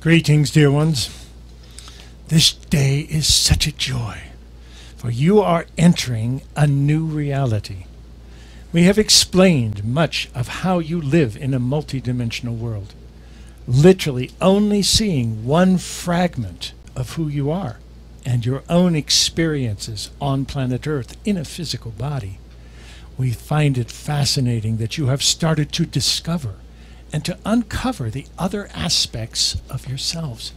Greetings, dear ones. This day is such a joy, for you are entering a new reality. We have explained much of how you live in a multidimensional world, literally only seeing one fragment of who you are and your own experiences on planet Earth in a physical body. We find it fascinating that you have started to discover and to uncover the other aspects of yourselves.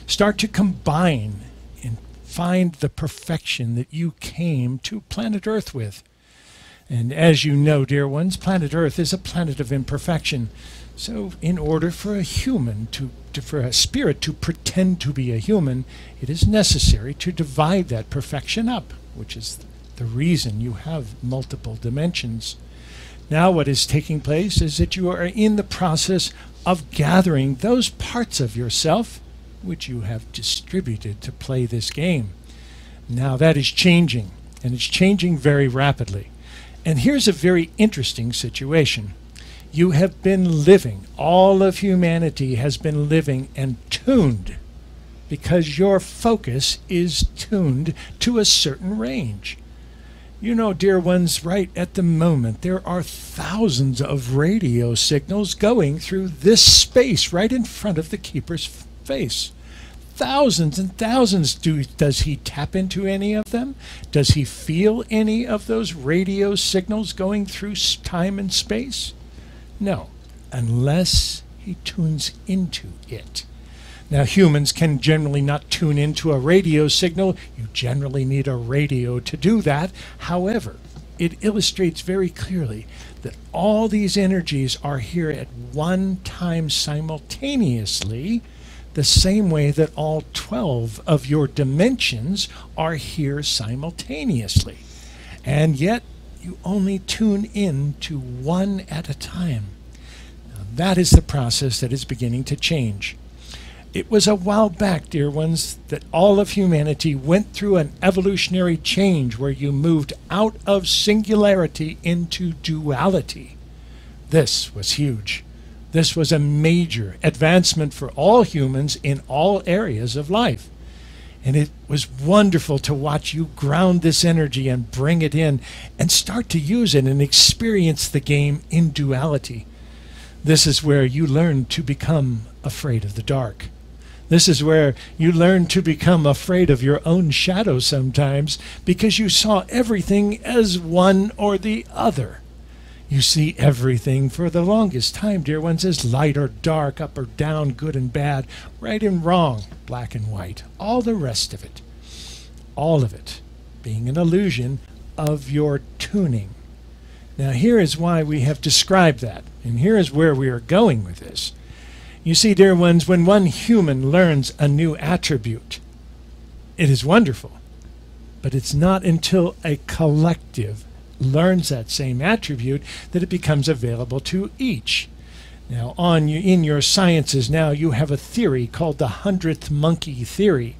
Start to combine and find the perfection that you came to planet Earth with. And as you know, dear ones, planet Earth is a planet of imperfection. So in order for a human for a spirit to pretend to be a human, it is necessary to divide that perfection up, which is the reason you have multiple dimensions. Now what is taking place is that you are in the process of gathering those parts of yourself which you have distributed to play this game. Now that is changing, and it's changing very rapidly. And here's a very interesting situation. You have been living, all of humanity has been living and tuned, because your focus is tuned to a certain range. You know, dear ones, right at the moment, there are thousands of radio signals going through this space right in front of the Keeper's face. Thousands and thousands. Does he tap into any of them? Does he feel any of those radio signals going through time and space? No, unless he tunes into it. Now, humans can generally not tune into a radio signal. You generally need a radio to do that. However, it illustrates very clearly that all these energies are here at one time simultaneously, the same way that all 12 of your dimensions are here simultaneously. And yet, you only tune in to one at a time. Now, that is the process that is beginning to change. It was a while back, dear ones, that all of humanity went through an evolutionary change where you moved out of singularity into duality. This was huge. This was a major advancement for all humans in all areas of life. And it was wonderful to watch you ground this energy and bring it in and start to use it and experience the game in duality. This is where you learn to become afraid of the dark. This is where you learn to become afraid of your own shadow sometimes, because you saw everything as one or the other. You see everything for the longest time, dear ones, as light or dark, up or down, good and bad, right and wrong, black and white, all the rest of it. All of it being an illusion of your tuning. Now here is why we have described that, and here is where we are going with this. You see, dear ones, when one human learns a new attribute, it is wonderful. But it's not until a collective learns that same attribute that it becomes available to each. Now, in your sciences now, you have a theory called the 100th monkey theory.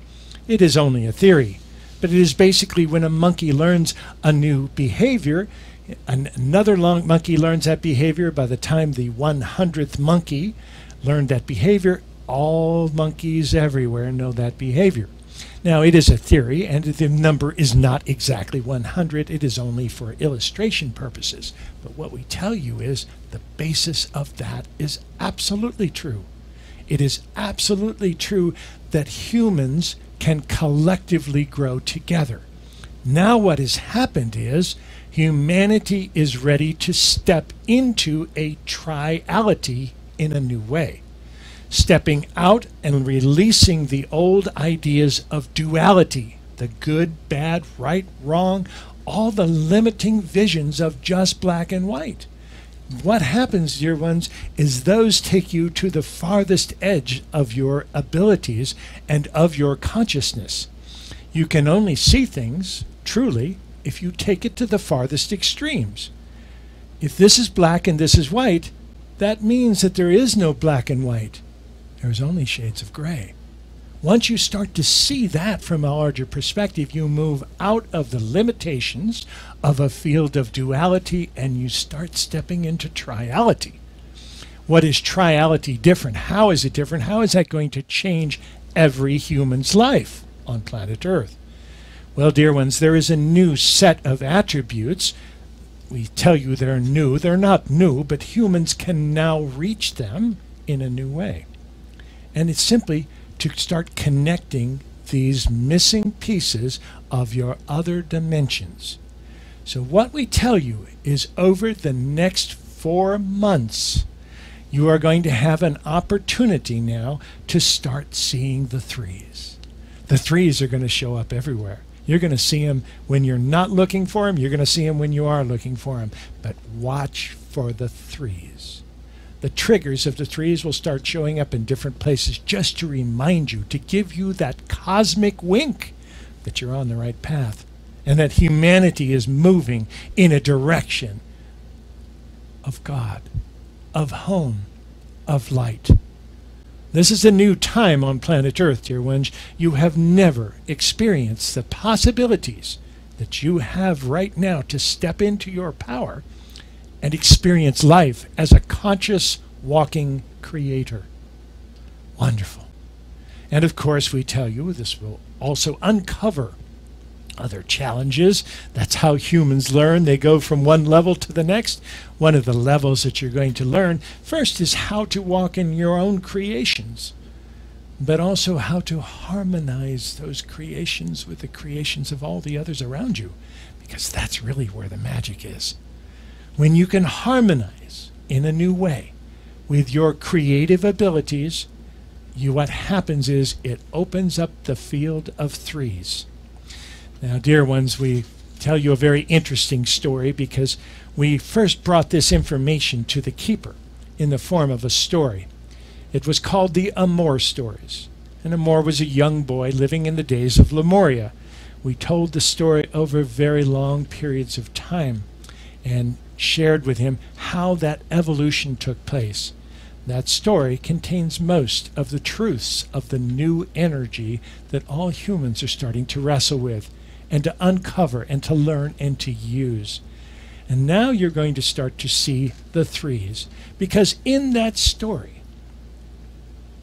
It is only a theory, but it is basically when a monkey learns a new behavior, another monkey learns that behavior. By the time the 100th monkey learned that behavior, all monkeys everywhere know that behavior. Now, it is a theory, and the number is not exactly 100. It is only for illustration purposes. But what we tell you is the basis of that is absolutely true. It is absolutely true that humans can collectively grow together. Now what has happened is humanity is ready to step into a triality in a new way, stepping out and releasing the old ideas of duality, the good, bad, right, wrong, all the limiting visions of just black and white. What happens, dear ones, is those take you to the farthest edge of your abilities and of your consciousness. You can only see things, truly, if you take it to the farthest extremes. If this is black and this is white, that means that there is no black and white. There's only shades of gray. Once you start to see that from a larger perspective, you move out of the limitations of a field of duality and you start stepping into triality. What is triality different? How is it different? How is that going to change every human's life on planet Earth? Well, dear ones, there is a new set of attributes. We tell you they're new. They're not new, but humans can now reach them in a new way. And it's simply to start connecting these missing pieces of your other dimensions. So what we tell you is over the next 4 months, you are going to have an opportunity now to start seeing the threes. The threes are going to show up everywhere. You're going to see them when you're not looking for them. You're going to see them when you are looking for them. But watch for the threes. The triggers of the threes will start showing up in different places just to remind you, to give you that cosmic wink that you're on the right path and that humanity is moving in a direction of God, of home, of light. This is a new time on planet Earth, dear ones. You have never experienced the possibilities that you have right now to step into your power and experience life as a conscious, walking creator. Wonderful. And of course, we tell you this will also uncover other challenges. That's how humans learn. They go from one level to the next. One of the levels that you're going to learn first is how to walk in your own creations, but also how to harmonize those creations with the creations of all the others around you, because that's really where the magic is. When you can harmonize in a new way with your creative abilities, what happens is it opens up the field of threes. Now, dear ones, we tell you a very interesting story because we first brought this information to the keeper in the form of a story. It was called the Amor Stories. And Amor was a young boy living in the days of Lemuria. We told the story over very long periods of time and shared with him how that evolution took place. That story contains most of the truths of the new energy that all humans are starting to wrestle with and to uncover and to learn and to use. And now you're going to start to see the threes, because in that story,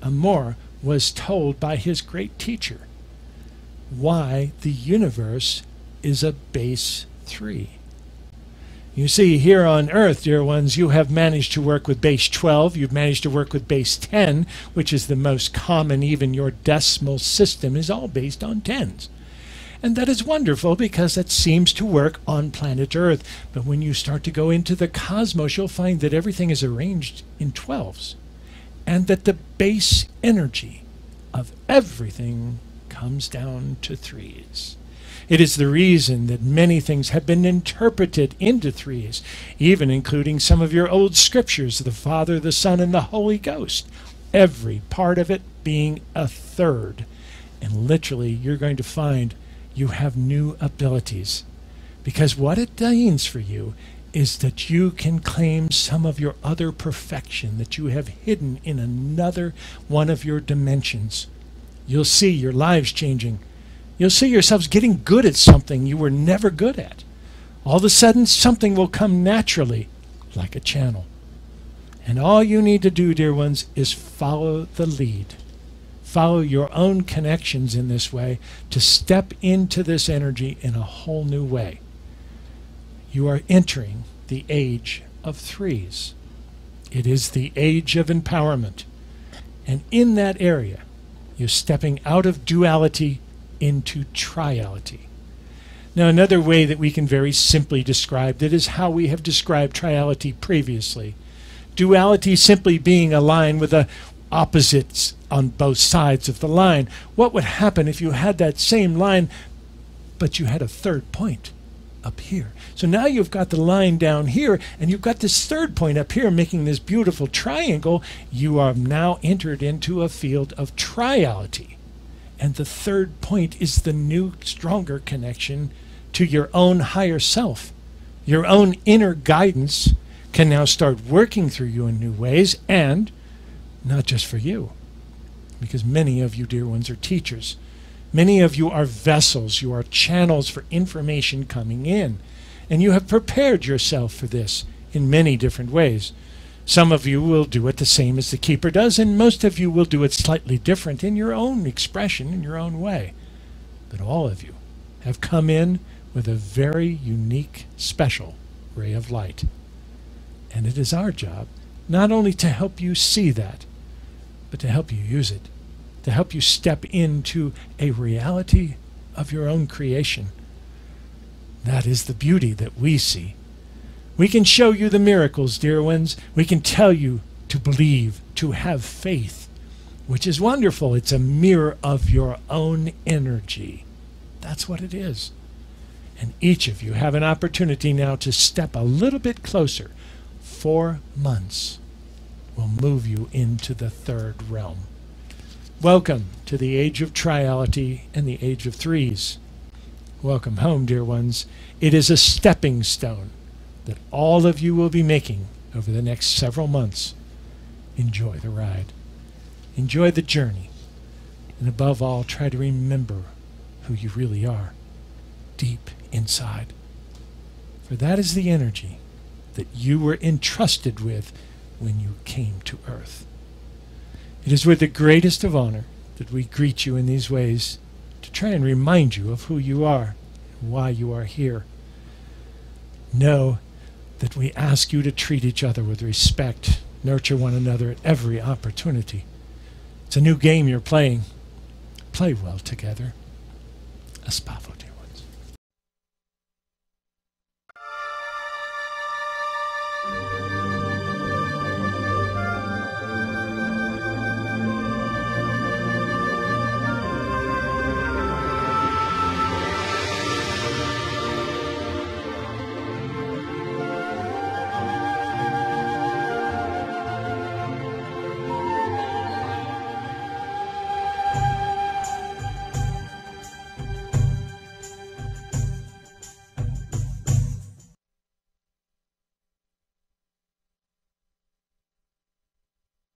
Amor was told by his great teacher why the universe is a base 3. You see, here on Earth, dear ones, you have managed to work with base 12. You've managed to work with base 10, which is the most common. Even your decimal system is all based on 10s. And that is wonderful because that seems to work on planet Earth. But when you start to go into the cosmos, you'll find that everything is arranged in 12s. And that the base energy of everything comes down to 3s. It is the reason that many things have been interpreted into 3s, even including some of your old scriptures, the Father, the Son, and the Holy Ghost. Every part of it being a third. And literally, you're going to find you have new abilities. Because what it means for you is that you can claim some of your other perfection that you have hidden in another one of your dimensions. You'll see your lives changing. You'll see yourselves getting good at something you were never good at. All of a sudden, something will come naturally, like a channel. And all you need to do, dear ones, is follow the lead. Follow your own connections in this way to step into this energy in a whole new way. You are entering the age of 3s. It is the age of empowerment. And in that area, you're stepping out of duality into triality. Now, another way that we can very simply describe it is how we have described triality previously. Duality simply being a line with the opposites on both sides of the line. What would happen if you had that same line, but you had a third point up here? So now you've got the line down here, and you've got this third point up here making this beautiful triangle. You are now entered into a field of triality. And the third point is the new, stronger connection to your own higher self. Your own inner guidance can now start working through you in new ways, and not just for you, because many of you, dear ones, are teachers. Many of you are vessels. You are channels for information coming in. And you have prepared yourself for this in many different ways. Some of you will do it the same as the keeper does, and most of you will do it slightly different in your own expression, in your own way. But all of you have come in with a very unique, special ray of light. And it is our job not only to help you see that, but to help you use it, to help you step into a reality of your own creation. That is the beauty that we see. We can show you the miracles, dear ones. We can tell you to believe, to have faith, which is wonderful. It's a mirror of your own energy. That's what it is. And each of you have an opportunity now to step a little bit closer. 4 months will move you into the third realm. Welcome to the age of triality and the age of threes. Welcome home, dear ones. It is a stepping stone that all of you will be making over the next several months. Enjoy the ride. Enjoy the journey. And above all, try to remember who you really are, deep inside. For that is the energy that you were entrusted with when you came to earth. It is with the greatest of honor that we greet you in these ways to try and remind you of who you are and why you are here. Know that we ask you to treat each other with respect, nurture one another at every opportunity. It's a new game you're playing. Play well together. Aspavo, dear.